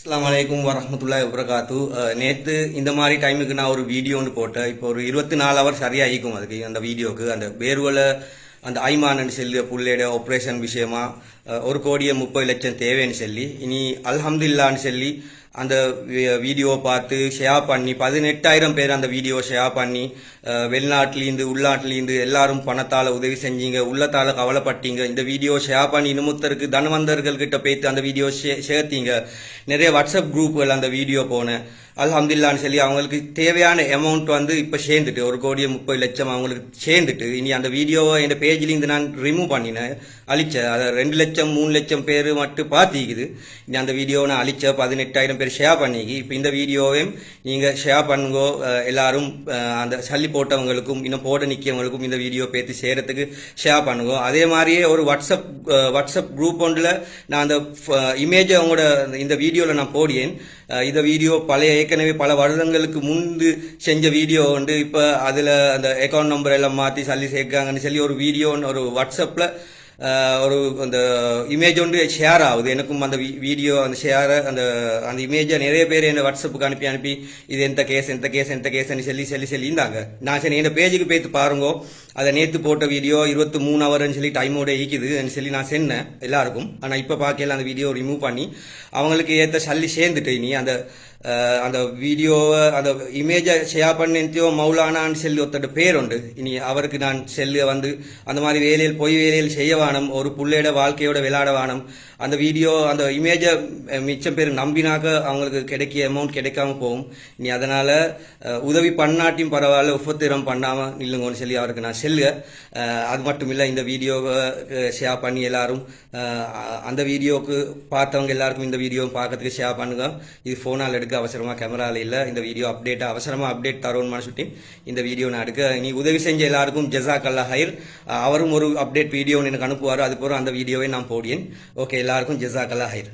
அஸ்ஸலாமு அலைக்கும் வரஹ்மத்துல்லாஹி வபரகாத்து. நேற்று இந்த மாதிரி டைமுக்கு நான் ஒரு வீடியோ ஒன்று போட்டேன். இப்போ ஒரு 24 ஹவர் சரியாகிக்கும் அதுக்கு அந்த வீடியோக்கு. அந்த பேர்வலை அந்த ஐமானன்னு சொல்லி புள்ளையோட ஆப்ரேஷன் விஷயமா 1,30,00,000 தேவைன்னு சொல்லி இனி அல்ஹம்துலில்லான்னு சொல்லி அந்த வீடியோ பார்த்து ஷேர் பண்ணி 18,000 பேர் அந்த வீடியோ ஷேர் பண்ணி வெளிநாட்டிலேருந்து உள்நாட்டிலேருந்து எல்லாரும் பணத்தால் உதவி செஞ்சீங்க, உள்ளத்தால் கவலைப்பட்டீங்க. இந்த வீடியோ ஷேர் பண்ணி இன்னமுத்தருக்கு தனவந்தர்கள் கிட்ட போய்த்து அந்த வீடியோ சேர்த்தீங்க. நிறைய வாட்ஸ்அப் குரூப்புகள் அந்த வீடியோ போனேன். அல்ஹம்துலில்லான்னு சொல்லி அவங்களுக்கு தேவையான அமௌண்ட் வந்து இப்போ சேர்ந்துட்டு 1,30,00,000 அவங்களுக்கு சேர்ந்துட்டு இனி அந்த வீடியோவை என் பேஜ்லேருந்து நான் ரிமூவ் பண்ணினேன், அழிச்சேன். அதை 2 லட்சம் 3 லட்சம் பேர் மட்டும் பார்த்திக்குது. இனி அந்த வீடியோவை நான் அழிச்சேன். 18,000 பேர் ஷேர் பண்ணிக்கி. இப்போ இந்த வீடியோவையும் நீங்கள் ஷேர் பண்ணுங்கோ. எல்லாரும் அந்த சல்லி போட்டவங்களுக்கும் இன்னும் போட நிற்கிறவங்களுக்கும் இந்த வீடியோ பேத்து செய்கிறதுக்கு ஷேர் பண்ணுங்க. அதே மாதிரியே ஒரு வாட்ஸ்அப் குரூப் ஒன்றில் நான் அந்த இமேஜை அவங்களோட இந்த வீடியோவில் நான் போடியேன். இந்த வீடியோ ஏற்கனவே பல வருடங்களுக்கு முன்பு செஞ்ச வீடியோ வந்து இப்போ அதில் அந்த அக்கௌண்ட் நம்பர் எல்லாம் மாற்றி சல்லி சேர்க்காங்கன்னு சொல்லி ஒரு வீடியோ ஒரு வாட்ஸ்அப்பில் ஒரு அந்த இமேஜ் ஒன்று ஷேர் ஆகுது. எனக்கும் அந்த வீடியோ அந்த ஷேரை அந்த இமேஜை நிறைய பேர் என்ன வாட்ஸ்அப்புக்கு அனுப்பி இது எந்த கேஸ்ன்னு சொல்லி இருந்தாங்க. நான் சரி என் பேஜுக்கு போய்த்து பாருங்கோ. அதை நேற்று போட்ட வீடியோ 23 ஹவர்னு சொல்லி டைமோட ஈக்குதுன்னு சொல்லி நான் சொன்னேன் எல்லாருக்கும். ஆனால் இப்போ பார்க்கல அந்த வீடியோ ரிமூவ் பண்ணி அவங்களுக்கு ஏற்ற சல்லி சேர்ந்துட்டு இனி அந்த வீடியோவை அந்த இமேஜை ஷேர் பண்ணியோ மௌலானான்னு சொல்லி ஒருத்தட பேர் உண்டு. இனி அவருக்கு நான் செல்லு வந்து அந்த மாதிரி வேலையில் செய்ய வானம், ஒரு புள்ளையோட வாழ்க்கையோட விளையாட வானம். அந்த வீடியோ அந்த இமேஜை மிச்சம் பேர் நம்பினாக்க அவங்களுக்கு கிடைக்கிய அமௌண்ட் கிடைக்காம போகும். இனி அதனால் உதவி பண்ணாட்டியும் பரவாயில்ல, உபத்திரம் பண்ணாமல் நில்லுங்கன்னு சொல்லி அவருக்கு நான் செல்லுக. அது மட்டும் இல்லை, இந்த வீடியோவை ஷேர் பண்ணி எல்லாரும் அந்த வீடியோவுக்கு பார்த்தவங்க எல்லாருக்கும் இந்த வீடியோவை பார்க்கறதுக்கு ஷேர் பண்ணுங்க. இது ஃபோனால் எடுக்க அவசரமாக கேமராவில் இல்லை. இந்த வீடியோ அவசரமாக அப்டேட் தரோன்னு சுட்டி இந்த வீடியோ நான் எடுக்க. நீ உதவி செஞ்ச எல்லாருக்கும் ஜஸாக்கல்லாஹ் ஹைர். அவரும் ஒரு அப்டேட் வீடியோ எனக்கு அனுப்புவார். அது போகிற அந்த வீடியோவை நான் போடியேன். ஓகே, எல்லாருக்கும் ஜஸாக்கல்லாஹ் ஹைர்.